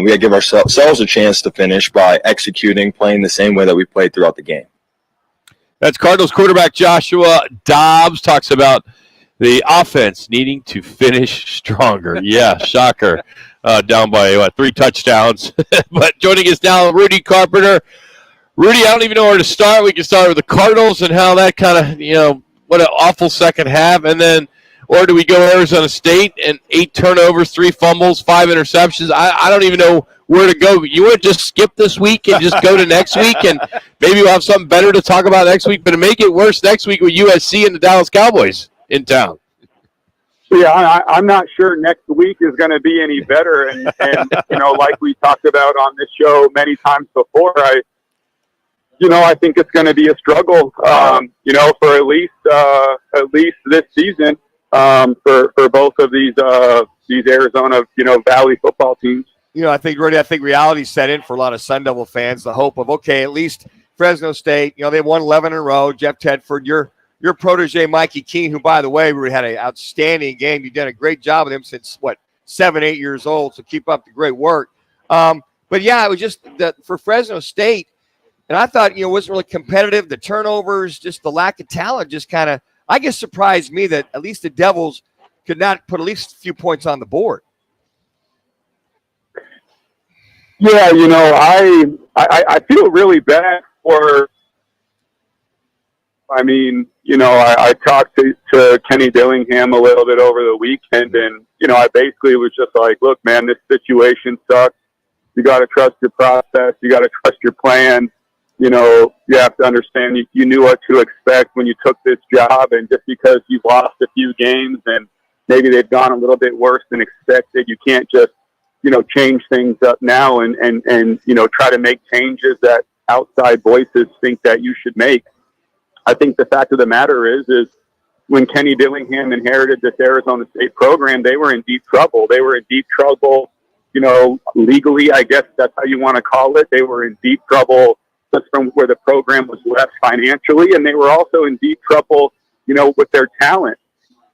we got to give ourselves a chance to finish by executing, playing the same way that we played throughout the game. That's Cardinals quarterback Joshua Dobbs talks about the offense needing to finish stronger. Yeah, shocker. Down by, 3 touchdowns. But joining us now, Rudy Carpenter. Rudy, I don't even know where to start. We can start with the Cardinals and how that kind of, what an awful second half. And then, or do we go Arizona State and 8 turnovers, 3 fumbles, 5 interceptions? I don't even know where to go. You want to just skip this week and just go to next week, and maybe we'll have something better to talk about next week, but to make it worse next week with USC and the Dallas Cowboys in town. Yeah, I'm not sure next week is going to be any better. And like we talked about on this show many times before, I think it's going to be a struggle, for at least this season, for both of these Arizona, Valley football teams. I think, Rudy, reality set in for a lot of Sun Devil fans, the hope of, okay, at least Fresno State, they won 11 in a row. Jeff Tedford, your protege, Mikey Keene, who, by the way, Rudy, had an outstanding game. You've done a great job with him since, 7, 8 years old, so keep up the great work. But, yeah, it was just that for Fresno State, and I thought, it wasn't really competitive. The turnovers, just the lack of talent just kind of, I guess, surprised me that at least the Devils could not put at least a few points on the board. Yeah, I feel really bad for, I talked to Kenny Dillingham a little bit over the weekend, and, I basically was just like, look, man, this situation sucks. You got to trust your process. You got to trust your plan. You have to understand you knew what to expect when you took this job, and just because you've lost a few games and maybe they've gone a little bit worse than expected, you can't just, change things up now and try to make changes that outside voices think that you should make. I think the fact of the matter is when Kenny Dillingham inherited this Arizona State program, they were in deep trouble. They were in deep trouble, legally, I guess that's how you want to call it. They were in deep trouble just from where the program was left financially, and they were also in deep trouble, with their talent.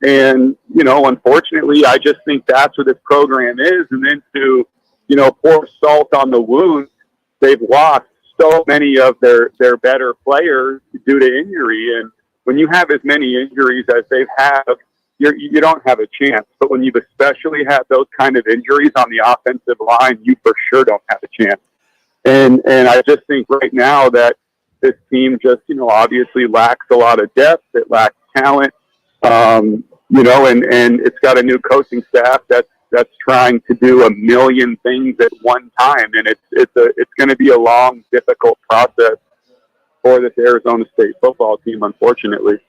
And, unfortunately, I just think that's what this program is. And then to, pour salt on the wound, they've lost so many of their better players due to injury. And when you have as many injuries as they've had, you don't have a chance. But when you've especially had those kind of injuries on the offensive line, you for sure don't have a chance. And I just think right now that this team just, obviously lacks a lot of depth. It lacks talent. And it's got a new coaching staff that's trying to do a million things at one time, and it's going to be a long, difficult process for this Arizona State football team, unfortunately.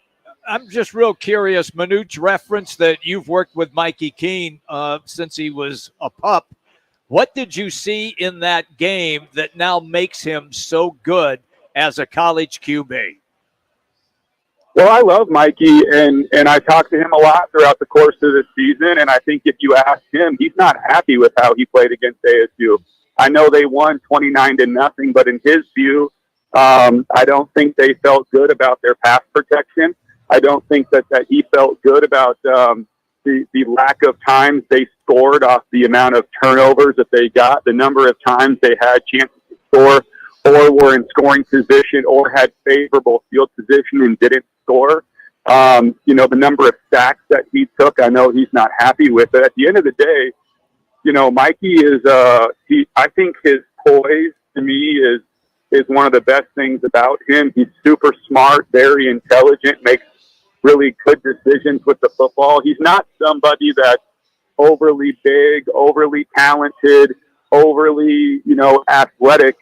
I'm just real curious. Manute referenced that you've worked with Mikey Keene since he was a pup. What did you see in that game that now makes him so good as a college QB? Well, I love Mikey, and I talked to him a lot throughout the course of the season, and I think if you ask him, he's not happy with how he played against ASU. I know they won 29-0, but in his view, I don't think they felt good about their pass protection. I don't think that he felt good about the lack of times they scored off the amount of turnovers that they got, the number of times they had chances to score or were in scoring position or had favorable field position and didn't score. The number of sacks that he took, I know he's not happy with. But at the end of the day, Mikey is, I think his poise to me is one of the best things about him. He's super smart, very intelligent, makes really good decisions with the football. He's not somebody that's overly big, overly talented, overly, athletic.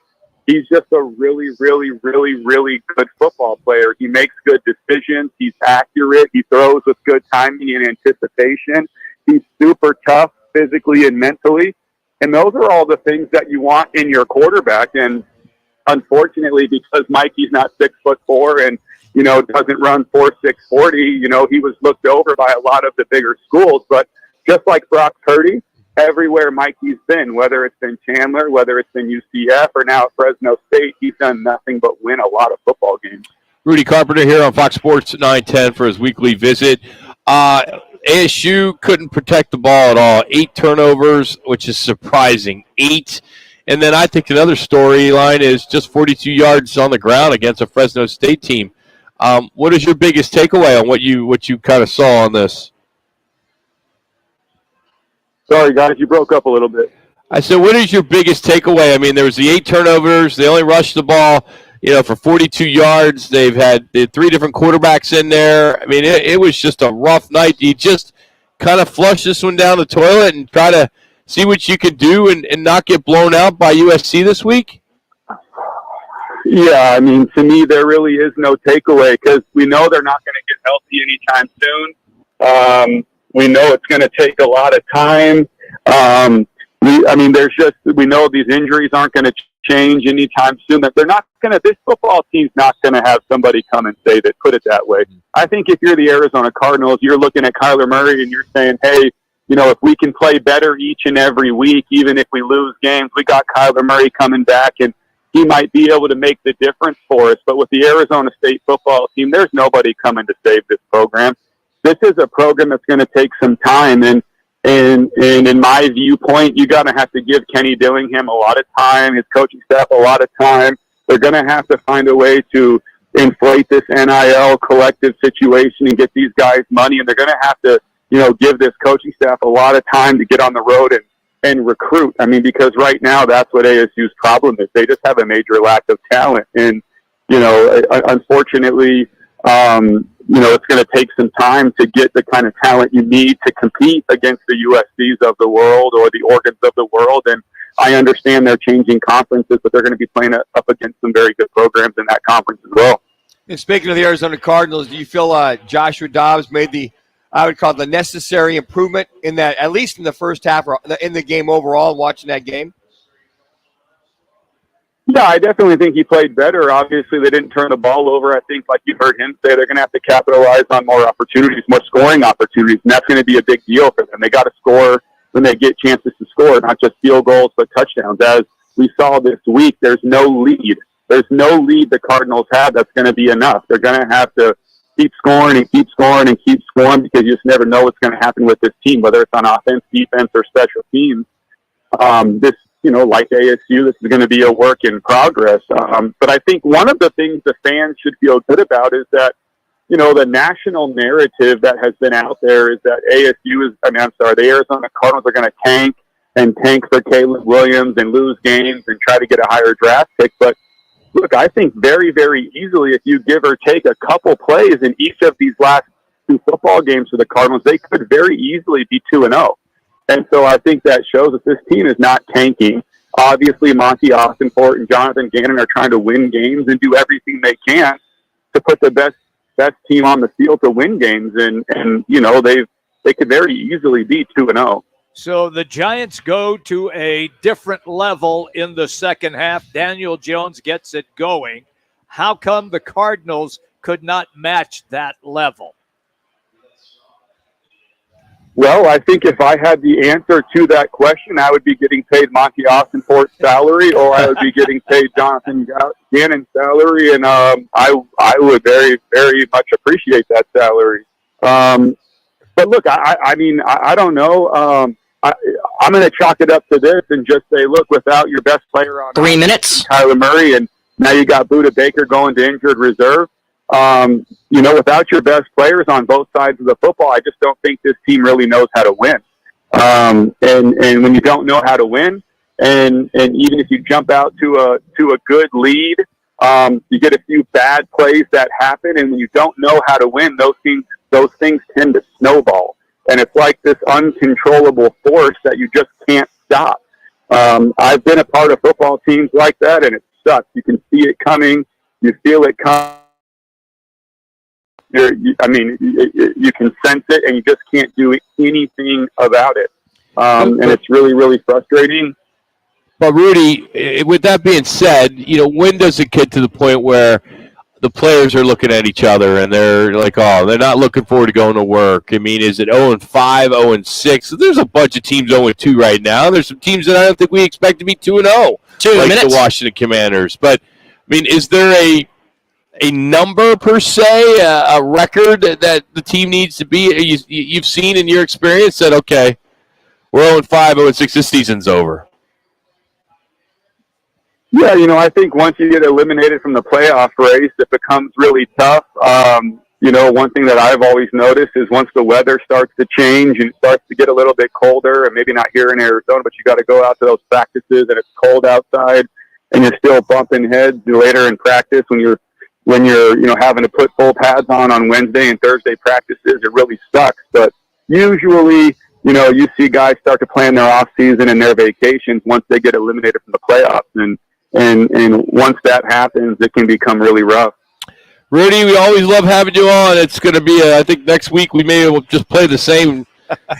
He's just a really, really, really, really good football player. He makes good decisions. He's accurate. He throws with good timing and anticipation. He's super tough physically and mentally. And those are all the things that you want in your quarterback. And unfortunately, because Mikey's not 6'4" and, doesn't run 4.6 40, he was looked over by a lot of the bigger schools. But just like Brock Purdy, everywhere Mikey's been, whether it's in Chandler, whether it's in UCF, or now at Fresno State, he's done nothing but win a lot of football games. Rudy Carpenter here on Fox Sports 910 for his weekly visit. ASU couldn't protect the ball at all. 8 turnovers, which is surprising. 8. And then I think another storyline is just 42 yards on the ground against a Fresno State team. What is your biggest takeaway on what you kind of saw on this? Sorry, guys, you broke up a little bit. I said, what is your biggest takeaway? I mean, there was the 8 turnovers. They only rushed the ball, for 42 yards. They had 3 different quarterbacks in there. I mean, it was just a rough night. You just kind of flush this one down the toilet and try to see what you can do and not get blown out by USC this week? Yeah, I mean, to me, there really is no takeaway because we know they're not going to get healthy anytime soon. We know it's going to take a lot of time. We know these injuries aren't going to change anytime soon. That this football team's not going to have somebody come and say that, put it that way. I think if you're the Arizona Cardinals, you're looking at Kyler Murray and you're saying, hey, if we can play better each and every week, even if we lose games, we got Kyler Murray coming back and he might be able to make the difference for us. But with the Arizona State football team, there's nobody coming to save this program. This is a program that's going to take some time. And in my viewpoint, you got to have to give Kenny Dillingham a lot of time, his coaching staff a lot of time. They're going to have to find a way to inflate this NIL collective situation and get these guys money. And they're going to have to, give this coaching staff a lot of time to get on the road and recruit. I mean, because right now that's what ASU's problem is. They just have a major lack of talent. And, unfortunately, it's going to take some time to get the kind of talent you need to compete against the USCs of the world or the Oregons of the world. And I understand they're changing conferences, but they're going to be playing up against some very good programs in that conference as well. And speaking of the Arizona Cardinals, do you feel Joshua Dobbs made I would call it the necessary improvement in that, at least in the first half or in the game overall, watching that game? Yeah, I definitely think he played better. Obviously, they didn't turn the ball over. I think, like you heard him say, they're going to have to capitalize on more opportunities, more scoring opportunities, and that's going to be a big deal for them. They got to score when they get chances to score, not just field goals, but touchdowns. As we saw this week, there's no lead. There's no lead the Cardinals have that's going to be enough. They're going to have to keep scoring and keep scoring and keep scoring because you just never know what's going to happen with this team, whether it's on offense, defense, or special teams. Like ASU, this is going to be a work in progress. But I think one of the things the fans should feel good about is that, the national narrative that has been out there is that the Arizona Cardinals are going to tank for Caleb Williams and lose games and try to get a higher draft pick. But look, I think very, very easily, if you give or take a couple plays in each of these last 2 football games for the Cardinals, they could very easily be 2-0. And so I think that shows that this team is not tanking. Obviously, Monty Austinfort and Jonathan Gannon are trying to win games and do everything they can to put the best team on the field to win games. And they could very easily be 2-0. So the Giants go to a different level in the second half. Daniel Jones gets it going. How come the Cardinals could not match that level? Well, I think if I had the answer to that question, I would be getting paid Monty Austinfort's salary, or I would be getting paid Jonathan Gannon's salary, and I would very, very much appreciate that salary. But look, I don't know. I'm going to chalk it up to this and just say, look, without your best player on 3 minutes, Kyler Murray, and now you got Buda Baker going to injured reserve. Without your best players on both sides of the football, I just don't think this team really knows how to win. And when you don't know how to win, and even if you jump out to a good lead, you get a few bad plays that happen, and when you don't know how to win, those things tend to snowball. And it's like this uncontrollable force that you just can't stop. I've been a part of football teams like that, and it sucks. You can see it coming. You feel it coming. You can sense it, and you just can't do anything about it. And it's really, really frustrating. But, Rudy, with that being said, when does it get to the point where the players are looking at each other and they're like, they're not looking forward to going to work? I mean, is it 0-5, 0-6? There's a bunch of teams 0-2 right now. There's some teams that I don't think we expect to be 2-0, like the Washington Commanders. But, I mean, is there a number per se, a record that the team needs to be? You've seen in your experience that, okay, we're 0-5, 0-6, this season's over. Yeah, I think once you get eliminated from the playoff race, it becomes really tough. One thing that I've always noticed is once the weather starts to change and it starts to get a little bit colder, and maybe not here in Arizona, but you got to go out to those practices and it's cold outside and you're still bumping heads later in practice when you're having to put full pads on Wednesday and Thursday practices, it really sucks. But usually, you see guys start to plan their off season and their vacations once they get eliminated from the playoffs. And once that happens, it can become really rough. Rudy, we always love having you on. It's going to be, I think next week we may just play the same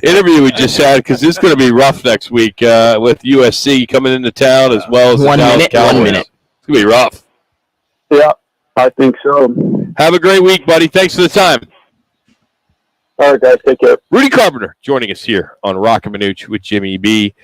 interview we just had because it's going to be rough next week with USC coming into town as well as the Dallas Cowboys. 1 minute. It's going to be rough. Yeah, I think so. Have a great week, buddy. Thanks for the time. All right, guys. Take care. Rudy Carpenter joining us here on Rock and Minuch with Jimmy B.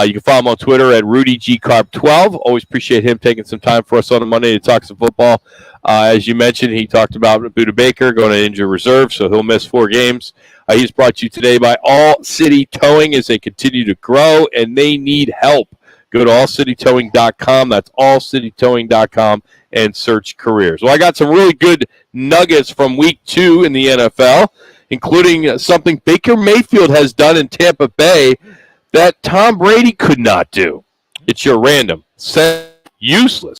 You can follow him on Twitter at RudyGCarp12. Always appreciate him taking some time for us on a Monday to talk some football. As you mentioned, he talked about Buda Baker going to injured reserve, so he'll miss 4 games. He's brought to you today by All City Towing as they continue to grow, and they need help. Go to allcitytowing.com. That's allcitytowing.com and search careers. Well, I got some really good nuggets from week 2 in the NFL, including something Baker Mayfield has done in Tampa Bay that Tom Brady could not do. It's your random, useless